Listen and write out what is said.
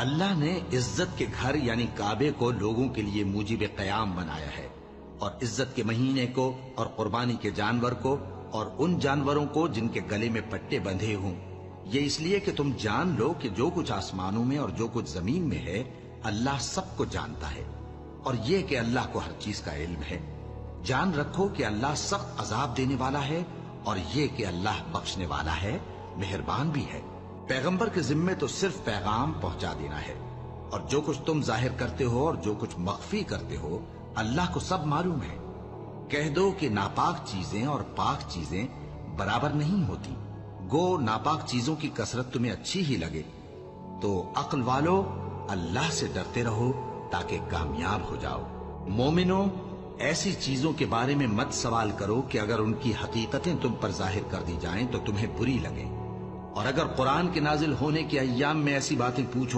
اللہ نے عزت کے گھر یعنی کعبے کو لوگوں کے لیے موجب قیام بنایا ہے، اور عزت کے مہینے کو اور قربانی کے جانور کو اور ان جانوروں کو جن کے گلے میں پٹے بندھے ہوں، یہ اس لیے کہ تم جان لو کہ جو کچھ آسمانوں میں اور جو کچھ زمین میں ہے اللہ سب کو جانتا ہے، اور یہ کہ اللہ کو ہر چیز کا علم ہے۔ جان رکھو کہ اللہ سخت عذاب دینے والا ہے، اور یہ کہ اللہ بخشنے والا ہے، مہربان بھی ہے۔ پیغمبر کے ذمے تو صرف پیغام پہنچا دینا ہے، اور جو کچھ تم ظاہر کرتے ہو اور جو کچھ مخفی کرتے ہو اللہ کو سب معلوم ہے۔ کہہ دو کہ ناپاک چیزیں اور پاک چیزیں برابر نہیں ہوتی، گو ناپاک چیزوں کی کثرت تمہیں اچھی ہی لگے، تو عقل والو اللہ سے ڈرتے رہو تاکہ کامیاب ہو جاؤ۔ مومنو، ایسی چیزوں کے بارے میں مت سوال کرو کہ اگر ان کی حقیقتیں تم پر ظاہر کر دی جائیں تو تمہیں بری لگیں، اور اگر قرآن کے نازل ہونے کے ایام میں ایسی باتیں پوچھو